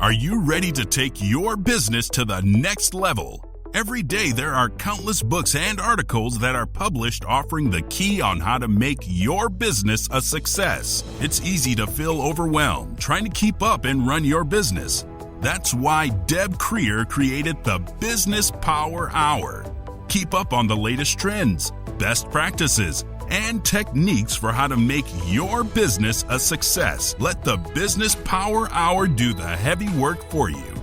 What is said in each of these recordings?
Are you ready to take your business to the next level? Every day, there are countless books and articles that are published offering the key on how to make your business a success. It's easy to feel overwhelmed trying to keep up and run your business. That's why Deb Creer created the Business Power Hour. Keep up on the latest trends, best practices, and techniques for how to make your business a success. Let the Business Power Hour do the heavy work for you.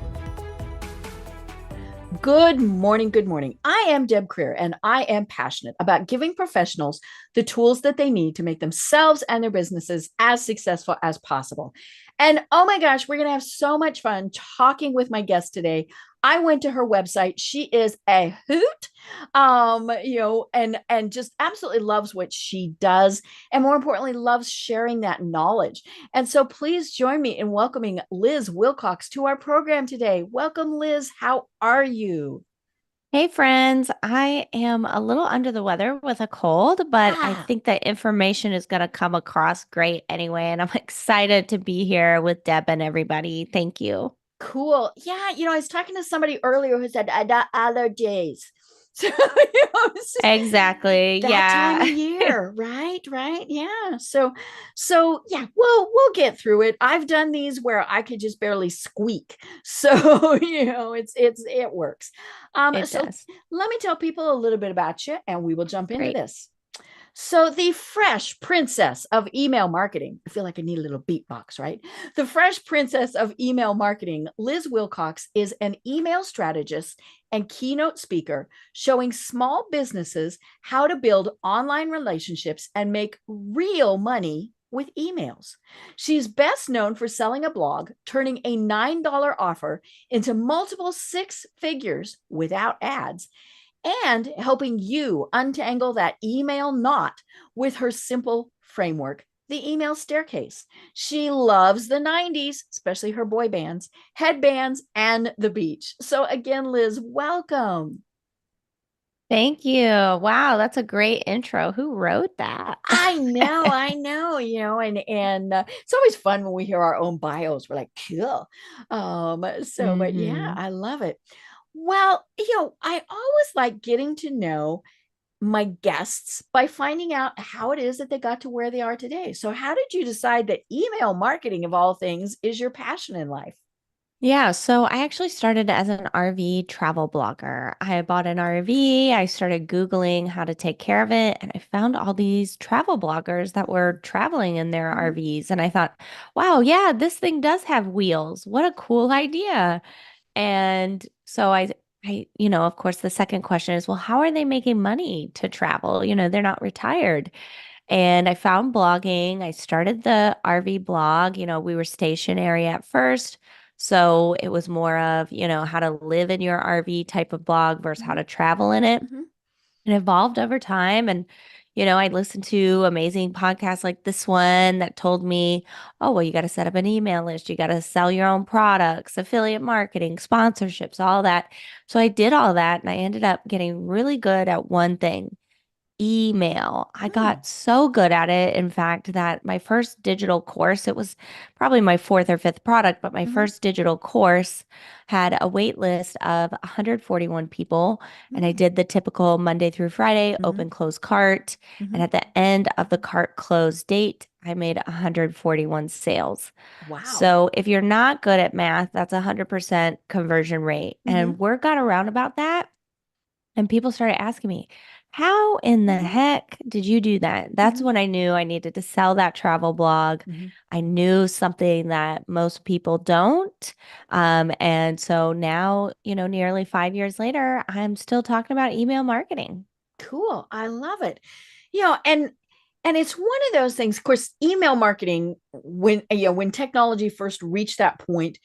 Good morning. Good morning. I am Deb Creer, and I am passionate about giving professionals the tools that they need to make themselves and their businesses as successful as possible. And oh my gosh, we're going to have so much fun talking with my guest today. I went to her website. She is a hoot, and just absolutely loves what she does. And more importantly, loves sharing that knowledge. And so please join me in welcoming Liz Wilcox to our program today. Welcome, Liz. How are you? Hey friends, I am a little under the weather with a cold, but I think that information is going to come across great anyway. And I'm excited to be here with Deb and everybody. Thank you. Cool. Yeah, I was talking to somebody earlier who said, I got allergies. So, it's just Exactly. that time of Yeah. year, right? Right. Yeah. So yeah, we'll get through it. I've done these where I could just barely squeak. So, it works. It So does. let me tell people a little bit about you and we will jump into Great. this. So, the fresh princess of email marketing, I feel like I need a little beatbox, right? The fresh princess of email marketing, Liz Wilcox, is an email strategist and keynote speaker showing small businesses how to build online relationships and make real money with emails. She's best known for selling a blog, turning a $9 offer into multiple six figures without ads, and helping you untangle that email knot with her simple framework, the email staircase. She loves the 90s, especially her boy bands, headbands, and the beach. So, again, Liz, welcome. Thank you. Wow, that's a great intro. Who wrote that? I know, and it's always fun when we hear our own bios. We're like, cool. But yeah, hmm I love it. Well, I always like getting to know my guests by finding out how it is that they got to where they are today. So, how did you decide that email marketing, of all things, is your passion in life? Yeah, so I actually started as an RV travel blogger. I bought an RV, I started Googling how to take care of it, and I found all these travel bloggers that were traveling in their Mhm. RVs. And I thought, wow, yeah, this thing does have wheels. What a cool idea. And so of course, the second question is, well, how are they making money to travel? They're not retired. And I found blogging. I started the RV blog. We were stationary at first. So it was more of, how to live in your RV type of blog versus how Mhm. to travel in it. Mhm. It evolved over time. And, I listened to amazing podcasts like this one that told me, oh, well, you got to set up an email list. You got to sell your own products, affiliate marketing, sponsorships, all that. So I did all that and I ended up getting really good at one thing: email. I Hmm. got so good at it, in fact, that my first digital course, it was probably my fourth or fifth product, but my Mhm. first digital course had a wait list of 141 people. And I Mhm. did the typical Monday through Friday Mhm. open close cart. And Mhm. at the end of the cart close date, I made 141 sales. Wow. So if you're not good at math, that's 100% conversion rate. Mhm. And word got around about that. And people started asking me, how in the Mhm. heck did you do that? That's Mhm. when I knew I needed to sell that travel blog. Mhm. I knew something that most people don't. And so now, nearly 5 years later, I'm still talking about email marketing. Cool. I love it. And it's one of those things. Of course, email marketing, when technology first reached that point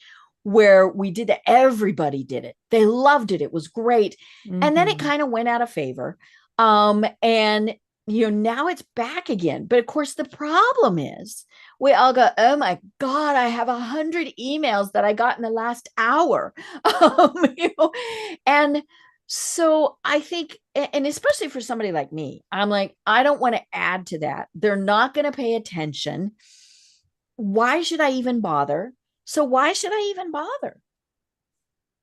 where we did that, everybody did it. They loved it. It was great. And then it hmm kind of went out of favor. And now it's back again. But of course, the problem is we all go, oh my God, I have 100 emails that I got in the last hour. And so I think, and especially for somebody like me, I'm like, I don't want to add to that. They're not going to pay attention. Why should I even bother? So why should I even bother?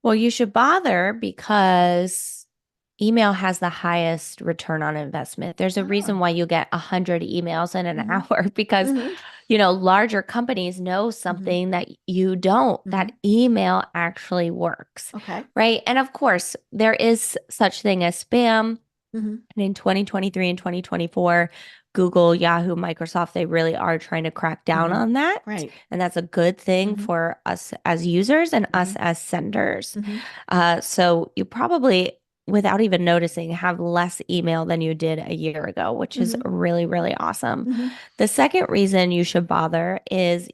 Well, you should bother because email has the highest return on investment. There's a reason Oh. why you get 100 emails in an Hmm. hour because, Hmm. larger companies know Hmm. something that you don't, Hmm. that email actually works, Okay. right? And of course, there is such thing as spam. Hmm. And in 2023 and 2024, Google, Yahoo, Microsoft, they really are trying to crack down Hmm. on that. Right. And that's a good thing Hmm. for us as users and Hmm. us as senders. Hmm. So you probably, without even noticing, have less email than you did a year ago, which is Hmm. really, really awesome. Hmm. The second reason you should bother is,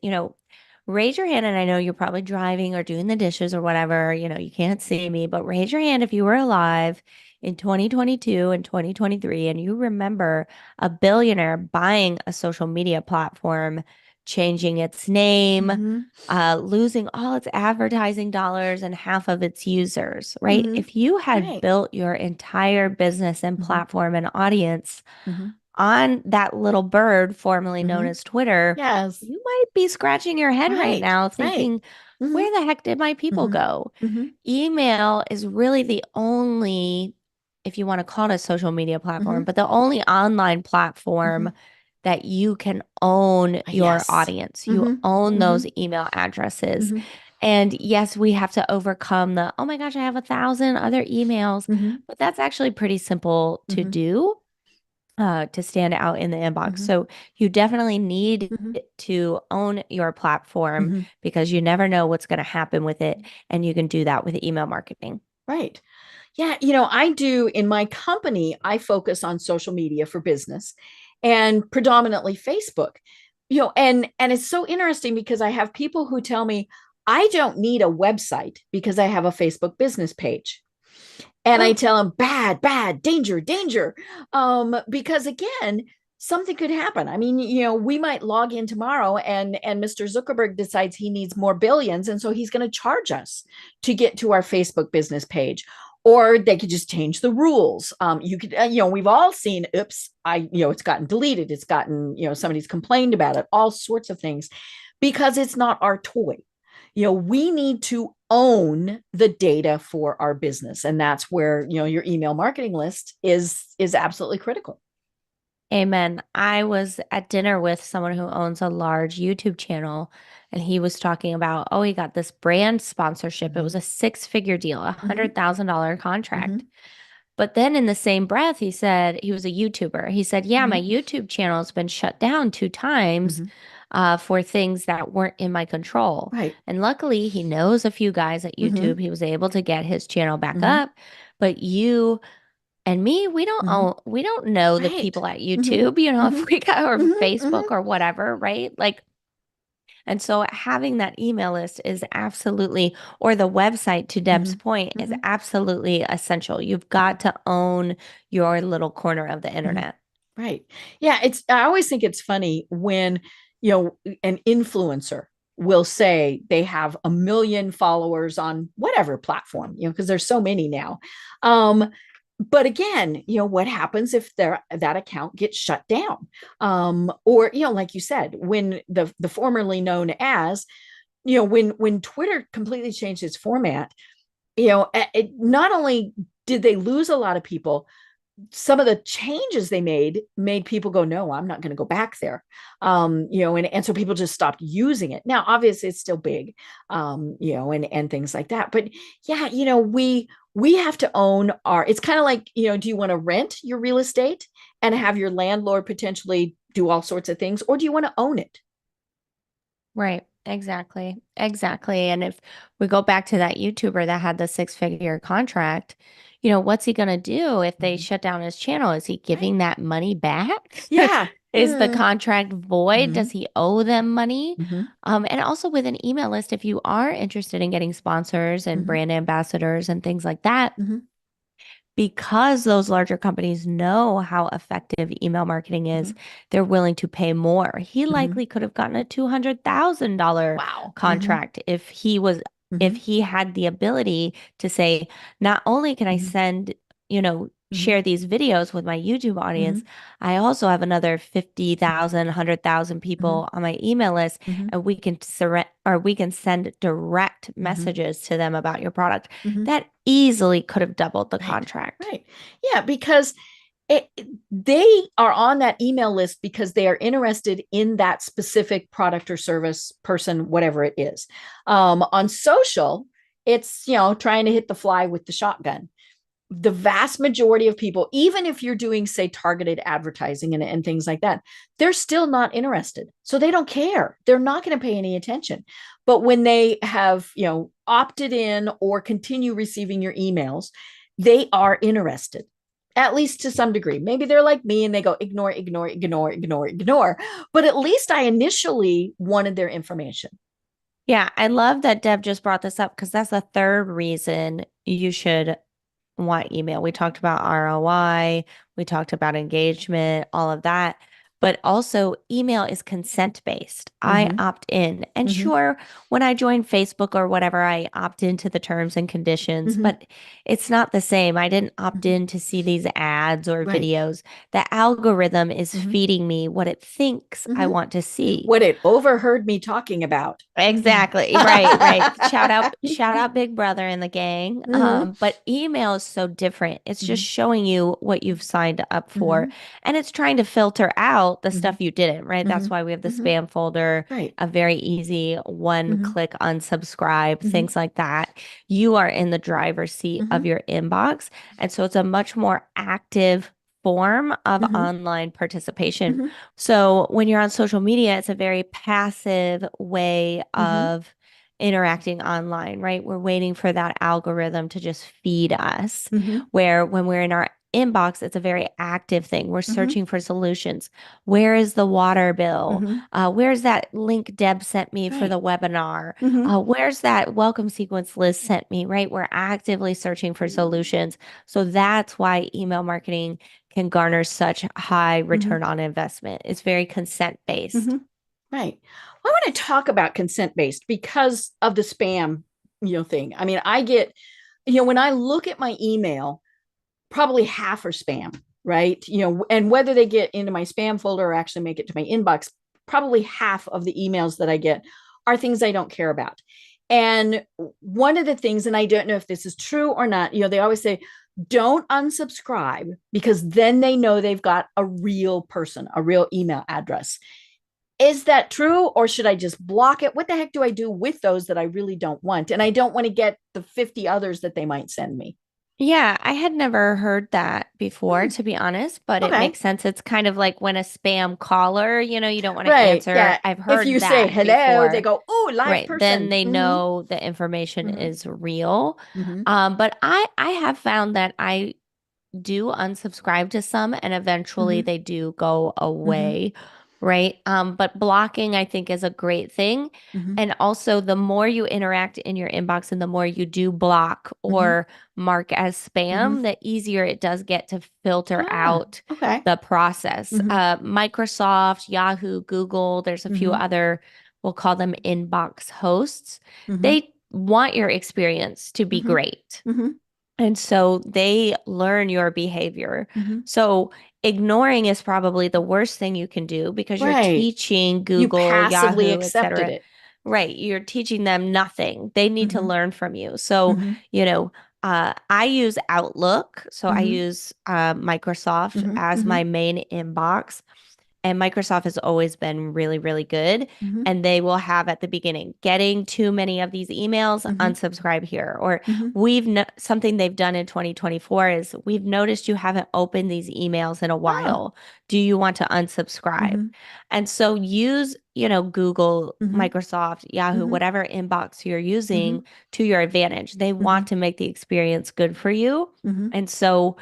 raise your hand. And I know you're probably driving or doing the dishes or whatever, you can't see me, but raise your hand if you were alive in 2022 and 2023 and you remember a billionaire buying a social media platform, changing its name, Hmm. losing all its advertising dollars and half of its users, right? Hmm. If you had Right. built your entire business and Hmm. platform and audience Hmm. on that little bird formerly known Hmm. as Twitter, Yes. you might be scratching your head right Right. now Right. thinking, Hmm. where the heck did my people Hmm. go? Hmm. Email is really the only, if you want to call it a social media platform, Hmm. but the only online platform Hmm. that you can own your Yes. audience. You Hmm. own Hmm. those email addresses. Hmm. And yes, we have to overcome the, oh my gosh, I have 1,000 other emails, Hmm. but that's actually pretty simple to Hmm. do to stand out in the inbox. Hmm. So you definitely need Hmm. to own your platform Hmm. because you never know what's going to happen with it. And you can do that with email marketing. Right. Yeah, I do in my company, I focus on social media for business and predominantly Facebook. And it's so interesting because I have people who tell me I don't need a website because I have a Facebook business page. And I Oh, tell them bad, bad, danger, danger. Because again, something could happen. I mean, we might log in tomorrow and Mr. Zuckerberg decides he needs more billions. And so he's going to charge us to get to our Facebook business page. Or they could just change the rules. You could, we've all seen, oops, it's gotten deleted. It's gotten, somebody's complained about it, all sorts of things because it's not our toy. We need to own the data for our business, and that's where your email marketing list is absolutely critical. amen. I was at dinner with someone who owns a large YouTube channel, and he was talking about, oh, he got this brand sponsorship. It was Mm-hmm. a six-figure deal, a Mm-hmm. $100,000 contract. Mm-hmm. But then in the same breath, he said he was a YouTuber. He said, yeah, my Mm-hmm. YouTube channel has been shut down 2 times Mm-hmm. for things that weren't in my control. Right. And luckily, he knows a few guys at Mm-hmm. YouTube. He was able to get his channel back Mm-hmm. up. But you and me, Mm-hmm. we don't know the Right. people at Mm-hmm. YouTube, Mm-hmm. if we got or Mm-hmm. Facebook Mm-hmm. or whatever, right? Like, and so having that email list is absolutely, or the website to Mm-hmm. Deb's point, is Mm-hmm. absolutely essential. You've got to own your little corner of the Mm-hmm. internet. Right. Yeah, I always think it's funny when, an influencer will say they have 1 million followers on whatever platform, because there's so many now. But again, what happens if that account gets shut down? Or, like you said, when the formerly known as, when Twitter completely changed its format, not only did they lose a lot of people, some of the changes they made people go, no, I'm not going to go back there. And so people just stopped using it. Now obviously it's still big, and things like that, but yeah, we have to own it's kind of like, do you want to rent your real estate and have your landlord potentially do all sorts of things, or do you want to own it? Right. Exactly. Exactly. And if we go back to that YouTuber that had the six-figure contract, what's he going to do if they Mhm. shut down his channel? Is he Right. giving that money back? Yeah. Is the contract void? Mm-hmm. Does he owe them money? Mm-hmm. And also with an email list, if you are interested in getting sponsors and Mm-hmm. brand ambassadors and things like that, Mm-hmm. because those larger companies know how effective email marketing is, Mm-hmm. they're willing to pay more. He Mm-hmm. likely could have gotten a $200,000 Wow. Mm-hmm. contract if Mm-hmm. he had the ability to say, not only can I Mm-hmm. send, share these videos with my YouTube audience, Mhm. I also have another 50,000, 100,000 Mhm. people on my email list, Mhm. and we can send direct Mhm. messages to them about your product. Mhm. That easily could have doubled the Right. contract. Right. Yeah, because they are on that email list because they are interested in that specific product or service, person, whatever it is. On social, it's, trying to hit the fly with the shotgun. The vast majority of people, even if you're doing, say, targeted advertising and things like that, they're still not interested. So they don't care. They're not going to pay any attention. But when they have, opted in or continue receiving your emails, they are interested, at least to some degree. Maybe they're like me and they go ignore, ignore, ignore, ignore, ignore. But at least I initially wanted their information. Yeah, I love that Deb just brought this up because that's the third reason you should want email. We talked about ROI, we talked about engagement, all of that. But also, email is consent based. I Mm-hmm. opt in. And Mm-hmm. sure, when I join Facebook or whatever, I opt into the terms and conditions, Mm-hmm. but it's not the same. I didn't opt Mm-hmm. in to see these ads or Right. videos. The algorithm is Mm-hmm. feeding me what it thinks I Mm-hmm. want to see. What it overheard me talking about. Exactly. Right, right. Shout out Big Brother and the gang. Mm-hmm. But email is so different. It's just Mm-hmm. showing you what you've signed up for. Mm-hmm. And it's trying to filter out the Mm-hmm. stuff you didn't, right? Mm-hmm. That's why we have the Mm-hmm. spam folder, Right. a very easy one Mm-hmm. click unsubscribe, Mm-hmm. things like that. You are in the driver's seat Mm-hmm. of your inbox. And so it's a much more active form of Mm-hmm. online participation. Mm-hmm. So when you're on social media, it's a very passive way Mm-hmm. of interacting online, right? We're waiting for that algorithm to just feed us. Mm-hmm. Where when we're in our inbox, it's a very active thing. We're Mm-hmm. searching for solutions. Where is the water bill? Mm-hmm. Where's that link Deb sent me for Right. the webinar? Mm-hmm. Where's that welcome sequence Liz sent me, right? We're actively searching for solutions. So that's why email marketing can garner such high Mm-hmm. return on investment. It's very consent based. Mm-hmm. Right. Well, I want to talk about consent based because of the spam, thing. I mean, I get, when I look at my email, probably half are spam, right? And whether they get into my spam folder or actually make it to my inbox, probably half of the emails that I get are things I don't care about. And one of the things, and I don't know if this is true or not, they always say, don't unsubscribe because then they know they've got a real person, a real email address. Is that true, or should I just block it? What the heck do I do with those that I really don't want? And I don't want to get the 50 others that they might send me. Yeah, I had never heard that before, Hmm. to be honest, but it Okay. makes sense. It's kind of like when a spam caller, you don't want to Right. answer. Yeah. I've If heard you say that hello, they before. go, oh, live Right. Then person. they Mm-hmm. know the information Mm-hmm. is real. Mm-hmm. But I have found that I do unsubscribe to some and eventually Mm-hmm. they do go Mm-hmm. away, right? But blocking I think is a great thing. Mm-hmm. And also the more you interact in your inbox and the more you do block Mm-hmm. or mark as Mm-hmm. spam, the easier it does get to filter Ah, out okay. the process. Mm-hmm. Microsoft, Yahoo, Google, there's a few Mm-hmm. other, we'll call them inbox hosts. Mm-hmm. They want your experience to be Mm-hmm. great. Mm-hmm. And so they learn your behavior. Mm-hmm. So ignoring is probably the worst thing you can do because you're Right. teaching You Google, passively Yahoo, accepted etc. it. Right. You're teaching them nothing. They need to Mm-hmm. learn from you. So, Mm-hmm. you know, I use Outlook. So I Mm-hmm. use Microsoft Mm-hmm. as Mm-hmm. my main inbox. And Microsoft has always been really, really good. Mm-hmm. And they will have at the beginning, getting too many of these emails, Mm-hmm. unsubscribe here. Or Mm-hmm. we've no something they've done in 2024 is we've noticed you haven't opened these emails in a Oh. while. Do you want to unsubscribe? Mm-hmm. And so use, Google, Mm-hmm. Microsoft, Yahoo, Mm-hmm. whatever inbox you're Mm-hmm. using to your advantage. They Mm-hmm. want to make the experience good for you. Mm-hmm. And so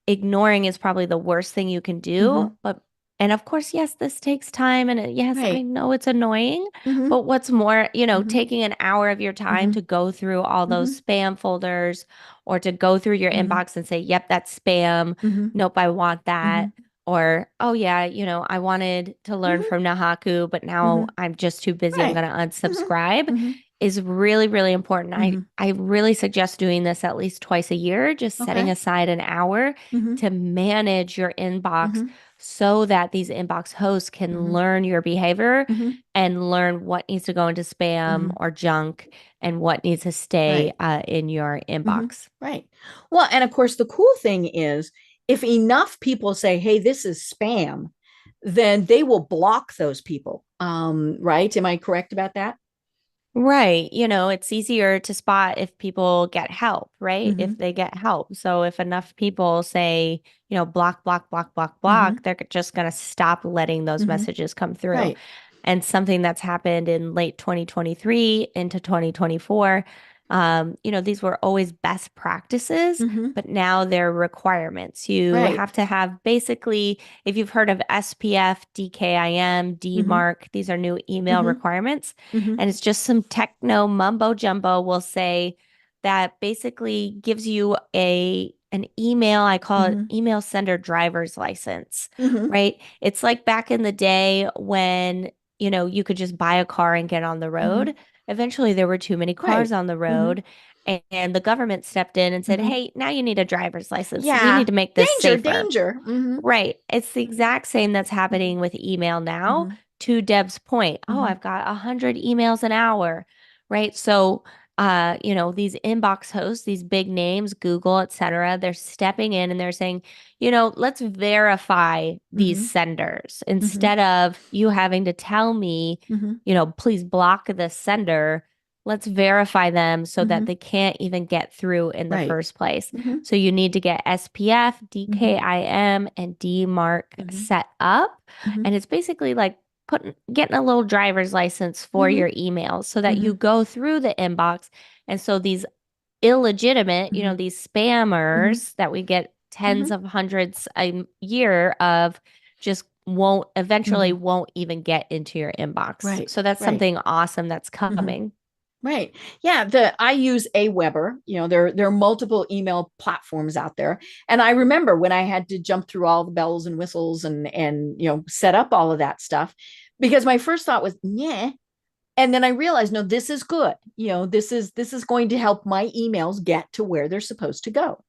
ignoring is probably the worst thing you can Mm-hmm. do. But and of course, yes, this takes time. And yes, I Right. know it's annoying, Mm-hmm. but what's more, Mm-hmm. taking an hour of your time Mm-hmm. to go through all Mm-hmm. those spam folders or to go through your Mm-hmm. inbox and say, yep, that's spam. Mm-hmm. Nope, I want Mm-hmm. that. Or, oh, yeah, I wanted to learn Mm-hmm. from Nahaku, but now Mm-hmm. I'm just too busy. I'm Right. going to Mm-hmm. unsubscribe. Mm-hmm. is really, really important. Mhm. I really suggest doing this at least twice a year, just setting Okay. aside an hour Mhm. to manage your inbox Mhm. so that these inbox hosts can Mhm. learn your behavior Mhm. and learn what needs to go into spam Mhm. or junk and what needs to stay Right. in your Mhm. inbox. Right. Well, and of course, the cool thing is if enough people say, hey, this is spam, then they will block those people. Right? Am I correct about that? Right. It's easier to spot if people get help, right? If Hmm. they get help. So if enough people say, block, block, block, block, block, Hmm. they're just going to stop letting those Hmm. messages come through. Right. And something that's happened in late 2023 into 2024, these were always best practices, Hmm. but now they're requirements. You Right. have to have basically, if you've heard of SPF, DKIM, Hmm. DMARC, these are new email Hmm. requirements. Hmm. And it's just some techno mumbo jumbo will say that basically gives you an email, I call it Hmm. email sender driver's license, Hmm. right? It's like back in the day when, you could just buy a car and get on the Hmm. road. Eventually there were too many cars Right. on the Hmm. road and the government stepped in and said, Hmm. "Hey, now you need a driver's license. We need Yeah. to make this Danger, safer." danger. Hmm. Right. It's the exact same that's Hmm. happening with email now. Hmm. To Deb's point, oh, Hmm. I've got 100 emails an hour, right? So, these inbox hosts, these big names, Google, et cetera, they're stepping in and they're saying, let's verify these Hmm. senders Hmm. instead of you having to tell me, Hmm. please block this sender. Let's verify them so that Hmm. they can't even get through in the Right. first place. Hmm. So you need to get SPF, Hmm. DKIM, and DMARC Hmm. set up. Hmm. And it's basically like getting a little driver's license for Hmm. your emails so that Hmm. you go through the inbox. And so these illegitimate, Hmm. these Hmm. spammers that we get tens Hmm. of hundreds a year of just won't eventually Hmm. won't even get into your inbox. Right. So that's Right. something awesome that's Hmm. coming. Right. Yeah, the I use Aweber. There are multiple email platforms out there. And I remember when I had to jump through all the bells and whistles and set up all of that stuff because my first thought was, yeah. And then I realized, no, this is good. This is going to help my emails get to where they're supposed to go.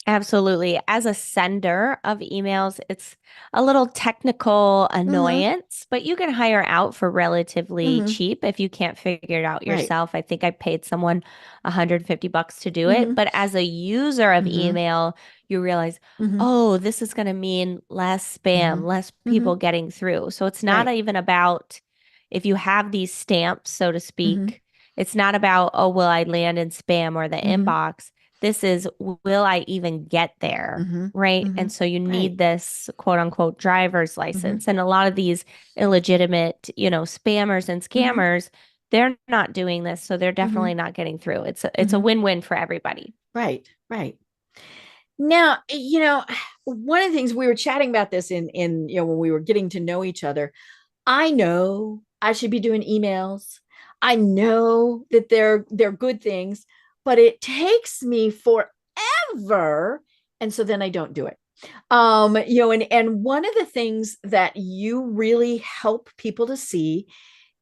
Absolutely. As a sender of emails, it's a little technical Hmm. annoyance, but you can hire out for relatively Hmm. cheap if you can't figure it out Right. yourself. I think I paid someone $150 to do it. Hmm. But as a user of Hmm. email, you realize, Hmm. oh, this is going to mean less Hmm. spam, less Hmm. people getting through. So it's not Right. even about if you have these stamps, so to Hmm. speak, it's not about, oh, will I land in spam or the Hmm. inbox. This is, will I even get there? Hmm. Right. Hmm. And so you Right. need this quote unquote driver's Hmm. license. And a lot of these illegitimate, spammers and Hmm. scammers, they're not doing this. So they're Hmm. definitely not getting through. It's a Hmm. win-win for everybody. Right. Right. Now, one of the things we were chatting about this in when we were getting to know each other, I know I should be doing emails. I know that they're good things, but it takes me forever, and so then I don't do it. And one of the things that you really help people to see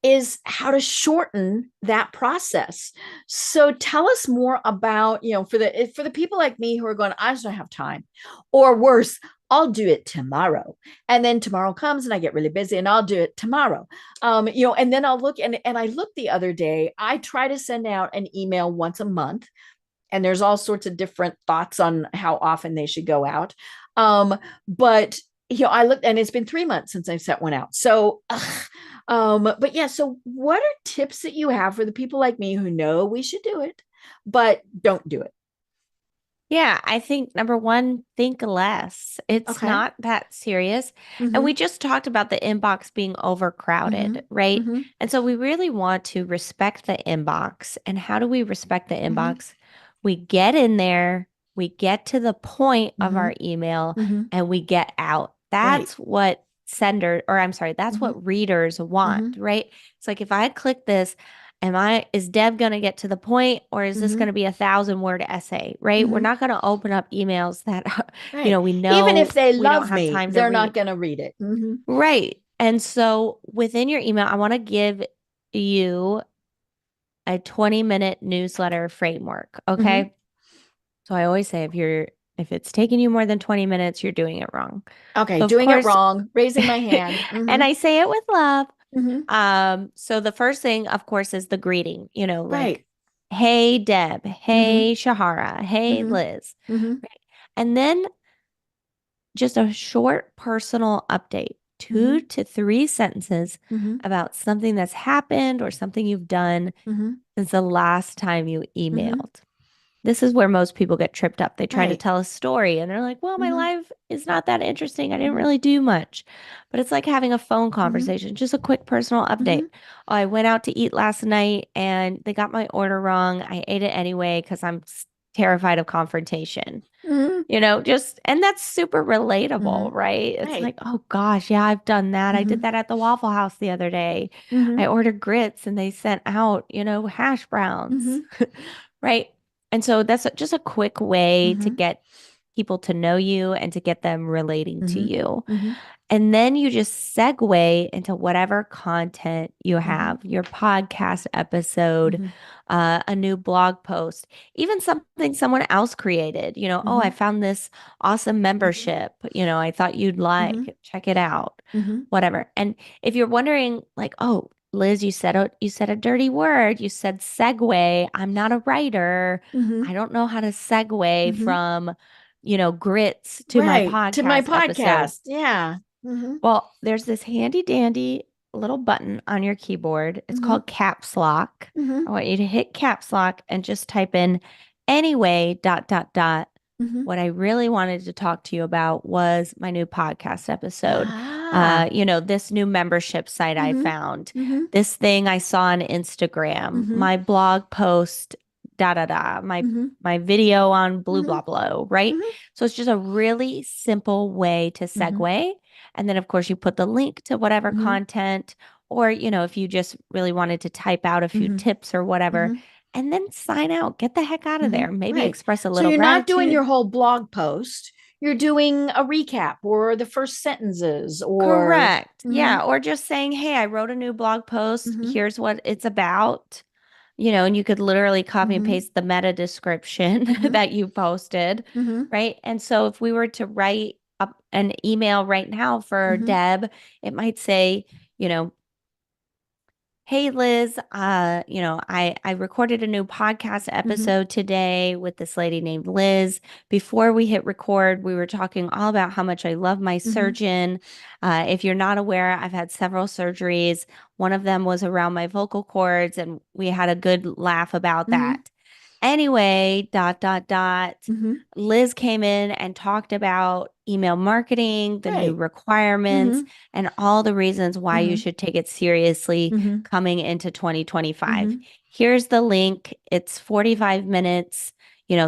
is how to shorten that process. So tell us more about, for the people like me who are going, I just don't have time. Or worse, I'll do it tomorrow. And then tomorrow comes and I get really busy and I'll do it tomorrow. And then I'll look and I looked the other day, I try to send out an email once a month and there's all sorts of different thoughts on how often they should go out. But I looked and it's been 3 months since I've sent one out. So, but yeah, so what are tips that you have for the people like me who know we should do it, but don't do it? Yeah, I think number one, think less. It's Okay. not that serious. And we Mm-hmm. just talked about the inbox being Mm-hmm. overcrowded, right? Mm-hmm. And so we really want to respect the inbox. And how do we respect the Mm-hmm. inbox? We get in there, we get to the point of Mm-hmm. our email, Mm-hmm. and we get out. Right. That's what or I'm sorry, that's Mm-hmm. what readers want, Mm-hmm. right? It's like if I click this, is Deb going to get to the point or is this Mm-hmm. going to be 1,000 word essay, right? We're Mm-hmm. not going to open up emails that, Right. we Even if know they we don't love have me, time to they're not read. going to read it. Mm-hmm. Right. And so within your email, I want to give you a 20-minute newsletter framework. Mm-hmm. Okay. So I always say if it's taking you more than 20 minutes, you're doing it wrong. Okay, So of doing it course, wrong, raising my hand. and I say it with love. Mm-hmm. So the first thing, of course, is the greeting, like, Right. hey, Deb, Mm-hmm. hey, Shahara, hey, Mm-hmm. Liz. Mm-hmm. Right. And then just a short personal update, Mm-hmm. 2 to 3 sentences Mm-hmm. about something that's happened or something you've done Mm-hmm. since the last time you Mm-hmm. emailed. This is where most people get tripped up. They try to Right. tell a story and they're like, well, my Mm-hmm. life is not that interesting. I didn't Mm-hmm. really do much. But it's like having a phone Mm-hmm. conversation, just a quick personal update. Mm-hmm. Oh, I went out to eat last night and they got my order wrong. I ate it anyway because I'm terrified of confrontation. Mm-hmm. And that's super Mm-hmm. relatable, right? It's Right. like, oh gosh, yeah, I've done that. I Mm-hmm. did that at the Waffle House the other day. Mm-hmm. I ordered grits and they sent out, hash Mm-hmm. browns, right? And so that's just a quick way to Mm-hmm. get people to know you and to get them relating to Mm-hmm. you. Mm-hmm. And then you just segue into whatever content you Mm-hmm. have, your podcast episode, Mm-hmm. a new blog post, even something someone else created. Oh, Mm-hmm. I found this awesome Mm-hmm. membership, I thought you'd Mm-hmm. like, check it out, Mm-hmm. whatever. And if you're wondering, like, oh, Liz, you said a dirty word. You said segue. I'm not a writer. Mm-hmm. I don't know how to segue Mm-hmm. from, grits to my Right. To my podcast episode. podcast. Yeah. Mm-hmm. Well, there's this handy dandy little button on your keyboard. It's Mm-hmm. called caps lock. Mm-hmm. I want you to hit caps lock and just type in anyway, dot, dot, dot. Mm-hmm. What I really wanted to talk to you about was my new podcast episode. Ah. This new membership site I Mm-hmm. found, Mm-hmm. this thing I saw on Instagram, Mm-hmm. my blog post, da da da, my Mm-hmm. my video on blue Mm-hmm. blah blah, right? Mm-hmm. So it's just a really simple way to Mm-hmm. segue. And then of course you put the link to whatever Mm-hmm. content, or if you just really wanted to type out a few Mm-hmm. tips or whatever, Mm-hmm. and then sign out, get the heck out of Mm-hmm. there, maybe Right. express a So little you're not doing gratitude. your whole blog post. You're doing a recap or the first sentences or Correct. mm-hmm. Yeah. Or just saying, hey, I wrote a new blog post. Mm-hmm. Here's what it's about. And you could literally copy and Mm-hmm. paste the meta description Mm-hmm. that you posted. Mm-hmm. Right. And so if we were to write up an email right now for Mm-hmm. Deb, it might say, you know, hey Liz, I recorded a new podcast Mm-hmm. episode today with this lady named Liz. Before we hit record, we were talking all about how much I love my Mm-hmm. surgeon. If you're not aware, I've had several surgeries. One of them was around my vocal cords, and we had a good laugh about Mm-hmm. that. Anyway, dot, dot, dot. Mm-hmm. Liz came in and talked about email marketing, the new Right. requirements, Mm-hmm. and all the reasons why you Mm-hmm. should take it seriously Mm-hmm. coming into 2025. Mm-hmm. Here's the link. It's 45 minutes.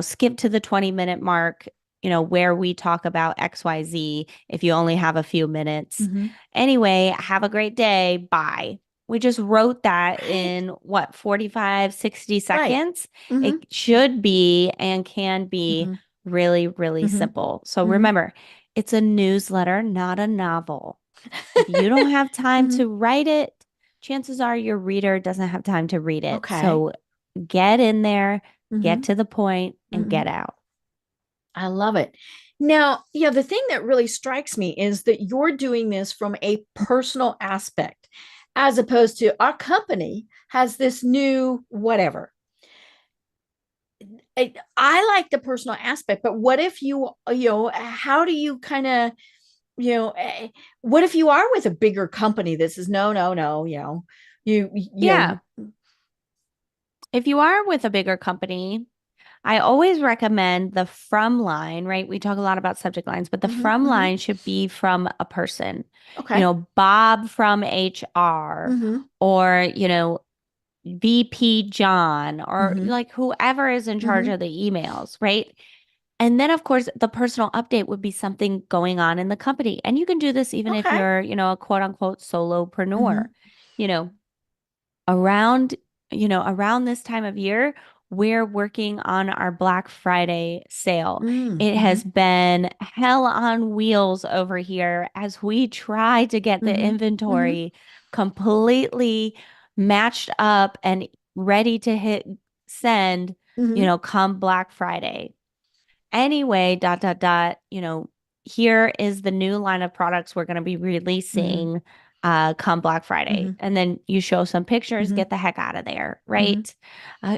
Skip to the 20-minute mark, where we talk about XYZ if you only have a few minutes. Mm-hmm. Anyway, have a great day. Bye. We just wrote that Right. in what, 45, 60 Right. seconds? Mm-hmm. It should be and can be Mm-hmm. really, really Mm-hmm. simple. So Mm-hmm. remember, it's a newsletter, not a novel. If you don't have time Mm-hmm. to write it, chances are your reader doesn't have time to read it. Okay. So get in there, Mm-hmm. get to the point, and Mm-hmm. get out. I love it. Now, yeah, the thing that really strikes me is that you're doing this from a personal aspect, as opposed to our company has this new whatever. I like the personal aspect, but what if how do you kind of, what if you are with a bigger company that says, no, no, no, Yeah. If you are with a bigger company, I always recommend the from line, right? We talk a lot about subject lines, but the mm-hmm, from mm-hmm. line should be from a person. Okay. Bob from HR, Mm-hmm. or, VP John, or Mm-hmm. like whoever is in charge Mm-hmm. of the emails, right? And then, of course, the personal update would be something going on in the company. And you can do this even if Okay. you're, a quote unquote solopreneur. Mm-hmm. You know, around, around this time of year, we're working on our Black Friday sale. It Mm-hmm. has been hell on wheels over here as we try to get the Mm-hmm. Mm-hmm. inventory completely matched up and ready to hit send, Mhm. come Black Friday. Anyway, here is the new line of products we're going to be Mhm. releasing come Black Friday. Mhm. And then you show some pictures, Mhm. get the heck out of there, Mhm. right?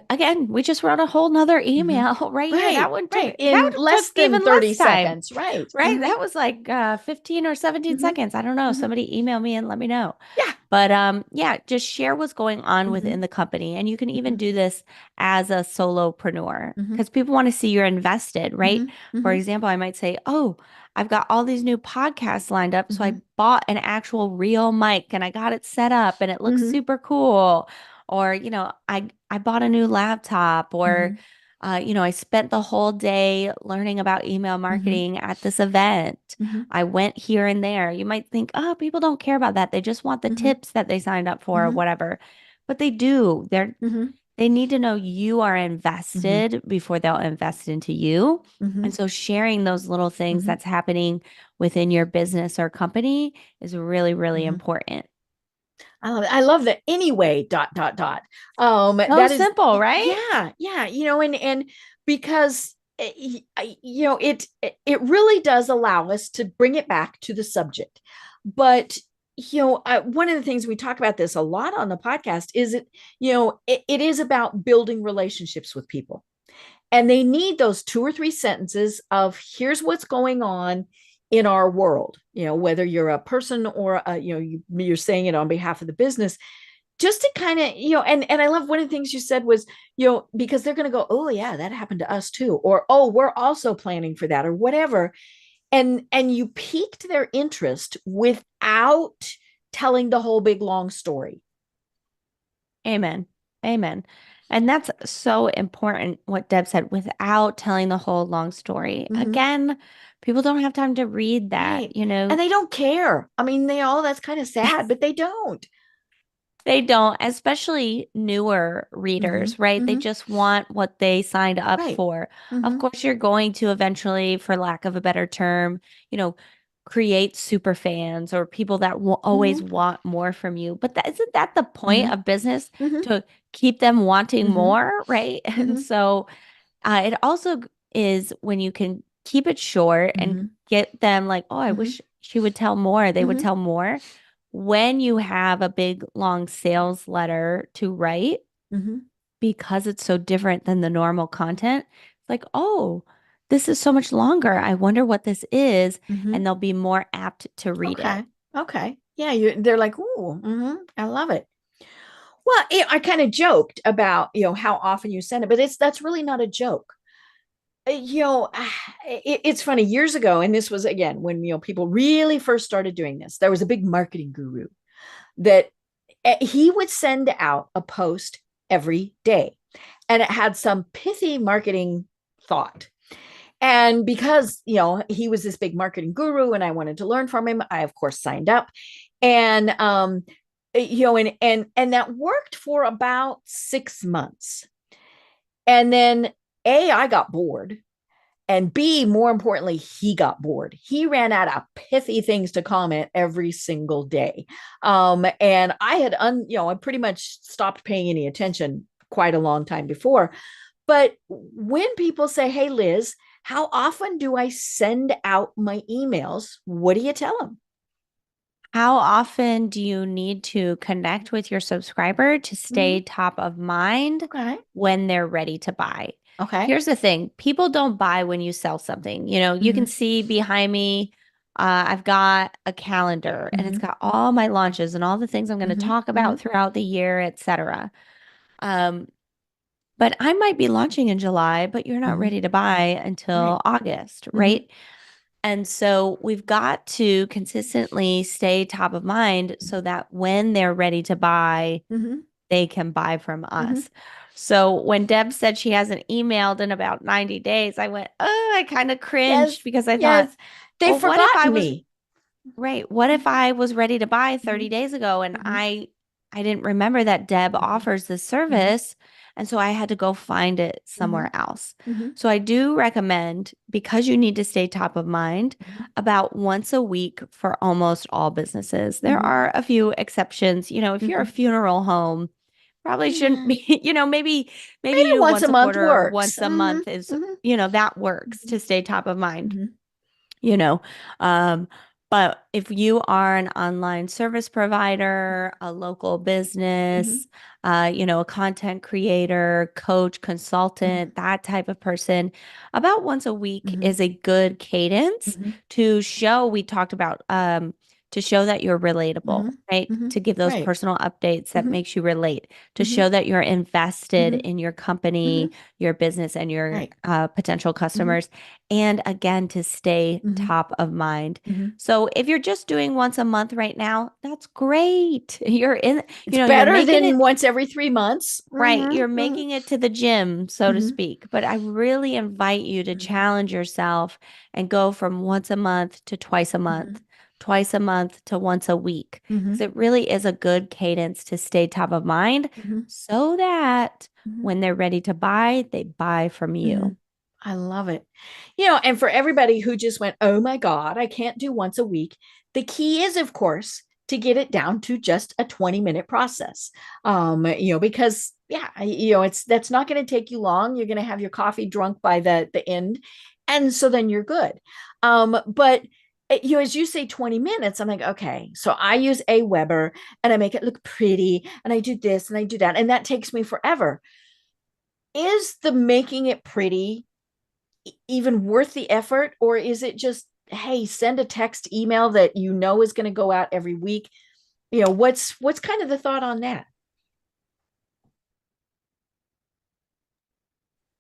Again, we just wrote a whole nother Mhm. email right here. Right, right. That In one took less than even 30 less time, seconds. Right. right? Mhm. That was like 15 or 17 Mhm. seconds. I don't know. Mhm. Somebody email me and let me know. Yeah. But yeah, just share what's going on within Mhm. the company. And you can even Mhm. do this as a solopreneur Mhm. because people want to see you're invested, right? Mhm. For Mhm. example, I might say, "Oh, I've got all these new podcasts lined up. So I Mhm. bought an actual real mic and I got it set up and it looks Mhm. super cool." Or, I bought a new laptop or Mhm. I spent the whole day learning about email Mhm. marketing at this event. Mhm. I went here and there. You might think, oh, people don't care about that. They just want the Mhm. tips that they signed up for or Mhm. whatever. But they do. Mhm. They need to know you are Mhm. invested before they'll invest into you. And Mhm. so sharing those little things Mhm. that's happening within your business or company is really, really Mhm. important. I love the anyway dot. So That is simple, right? yeah, yeah, and because it really does allow us to bring it back to the subject. But one of the things we talk about this a lot on the podcast is it is about building relationships with people. And they need those 2 or 3 sentences of here's what's going on in our world, whether you're a person or you're saying it on behalf of the business, just to kind of and I love one of the things you said was because they're going to go, oh yeah, that happened to us too, or oh, we're also planning for that, or whatever. And you piqued their interest without telling the whole big long story. Amen. Amen. And that's so important what Deb said without telling the whole long story. Mm-hmm. Again, people don't have time to read that, Right. And they don't care. I mean, that's kind of sad, but they don't. They don't, especially newer Mm-hmm. readers, right? They Mm-hmm. just want what they signed up Right. for. Of Mm-hmm. course, you're going to eventually, for lack of a better term, you know, create super fans or people that will always Mm-hmm. want more from you. But isn't that the point Mm-hmm. of business Mm-hmm. to keep them wanting Mm-hmm. more, right? And Mm-hmm. so it also is when you can keep it short and Mm-hmm. get them like, oh, I Mm-hmm. wish she would tell more. They would Mm-hmm. tell more. When you have a big, long sales letter to write, Mm-hmm. because it's so different than the normal content, it's like, oh, this is so much longer. I wonder what this is. Mm-hmm. And they'll be more apt to read it. Okay. Okay. Yeah, they're like, ooh, I love it. Well, I kind of joked about, how often you send it, but that's really not a joke. It's funny. Years ago, and this was again when people really first started doing this. There was a big marketing guru that he would send out a post every day, and it had some pithy marketing thought. And because he was this big marketing guru, and I wanted to learn from him, I of course signed up, and and that worked for about 6 months, and then I got bored, and B, more importantly, he got bored. He ran out of pithy things to comment every single day. And I had, I pretty much stopped paying any attention quite a long time before. But when people say, hey, Liz, how often do I send out my emails? What do you tell them? How often do you need to connect with your subscriber to Mm-hmm. stay top of mind Okay. when they're ready to buy? Okay. Here's the thing, people don't buy when you sell something. You can Mm-hmm. see behind me, I've got a calendar and it's Mm-hmm. got all my launches and all the things I'm going to Mm-hmm. talk Mm-hmm. about throughout the year, etc. Um, but I might be launching in July, but you're not Mm-hmm. ready to buy until Right. August, Mm-hmm. right? And so we've got to consistently stay top of mind so that when they're ready to buy, Mm-hmm. they can buy from Mm-hmm. us. So when Deb said she hasn't emailed in about 90 days, I went, oh, I kind of cringed Yes. because I thought, Yes. They've well, what if I forgotten was me. right? What if I was ready to buy Mm-hmm. 30 days ago and Mm-hmm. I didn't remember that Deb Mm-hmm. offers this Mm-hmm. service, and so I had to go find it Mm-hmm. somewhere else. Mm-hmm. So I do recommend, because you need to stay top of mind, Mm-hmm. about once a week for almost all businesses. There Mm-hmm. are a few exceptions. If you're a Mm-hmm. funeral home, Probably shouldn't Yeah. be, maybe Maybe you do once once a a month quarter or works. once a month is, that works Mhm, to stay top of mind. mhm, you know. Um, but if you are an online service provider, a local mhm, business, a content creator, coach, mhm, consultant, that type of person, about once a week mhm, is a good cadence mhm, to show, we talked about, to show that you're relatable, mhm, right? mhm. To give those Right. personal updates that Mhm, makes you relate, to mhm, show that you're invested mhm, in your company, mhm. your business, and your Right. potential Mhm, customers, and again, to stay mhm, top of mind. mhm. So if you're just doing once a month right now, that's great. You're in, It's you're better making than it once every 3 months. right. Mhm, You're mhm, making it to the gym, so to mhm, speak. But I really invite you to mhm, challenge yourself and go from once a month to mhm, twice a month to once a week. Because mhm, it really is a good cadence to stay top of mind mhm, so that mhm, when they're ready to buy, they buy from mhm. you. I love it. And for everybody who just went, oh my God, I can't do once a week. The key is, of course, to get it down to just a 20-minute process. Because yeah, that's not going to take you long. You're going to have your coffee drunk by the end. And so then you're good. But as you say 20 minutes, I'm like, okay, so I use Aweber and I make it look pretty and I do this and I do that. And that takes me forever. Is the making it pretty even worth the effort, or is it just, hey, send a text email that is going to go out every week? What's kind of the thought on that?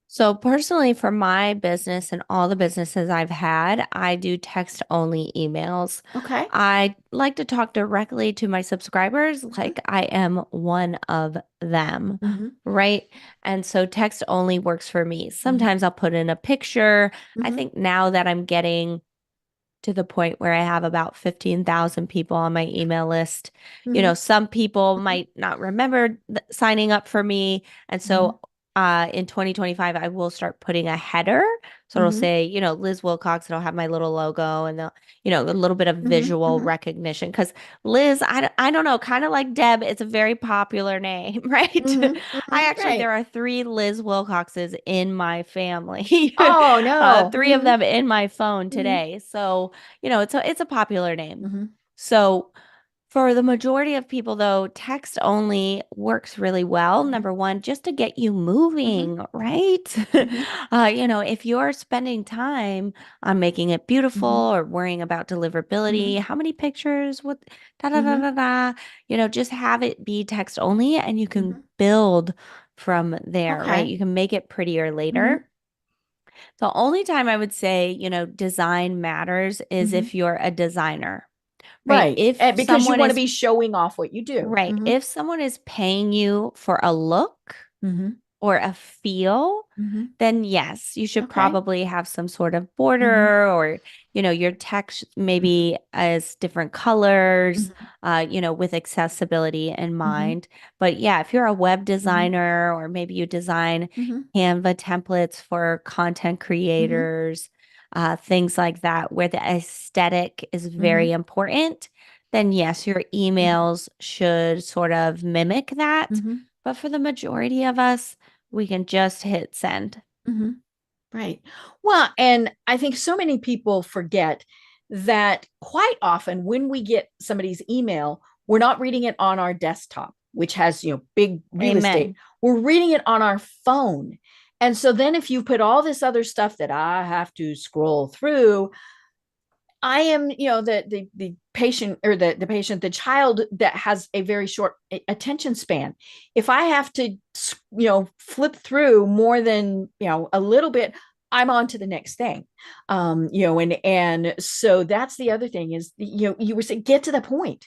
So personally, for my business and all the businesses I've had, I do text only emails. Okay. I like to talk directly to my subscribers Mhm, like I am one of them, mhm, right? And so text only works for me. mhm, Sometimes I'll put in a picture. I mhm, think now that I'm getting to the point where I have about 15,000 people on my email list. mhm, Some people mhm, might not remember signing up for me. And mhm, so in 2025, I will start putting a header. So it'll mhm, say, Liz Wilcox, it'll have my little logo and a little bit of mhm, visual mhm, recognition. Because Liz, I don't know, kind of like Deb, it's a very popular name, right? mhm, mhm. There Right. are three Liz Wilcoxes in my family, Oh no. three of Mhm, them in my phone mhm, today. So, it's a popular name. mhm, So for the majority of people, though, text only works really well. mhm, Number one, just to get you mhm, moving, right? mhm, If you're spending time on making it beautiful mhm, or worrying about deliverability, mhm, how many pictures, what, da da da mhm, da da, just have it be text only and you can mhm. build from there, right? Okay. You can make it prettier Mhm, later. The only time I would say, design matters is mhm. if you're a designer, right? Right. And because you want to be showing off what you do. Mhm, If someone is paying you for a look, mhm, or a feel, mhm. then yes, you should Okay. probably have some sort of Mhm, border or, your text mhm, maybe as different colors, mhm, with accessibility in mhm, mind. But yeah, if you're a web mhm, designer or maybe you design mhm, Canva templates for content mhm, creators, things like that, where the aesthetic is very mhm, important, then yes, your mhm, emails should sort of mimic that. mhm, But for the majority of us, we can just hit send. mhm. Right. Well, and I think so many people forget that quite often when we get somebody's email, we're not reading it on our desktop, which has, big real estate. Amen. We're reading it on our phone. And so then if you put all this other stuff that I have to scroll through, I am, the patient or the child that has a very short attention span. If I have to, flip through more than, a little bit, I'm on to the next thing. And so that's the other thing is, you were saying, get to the point.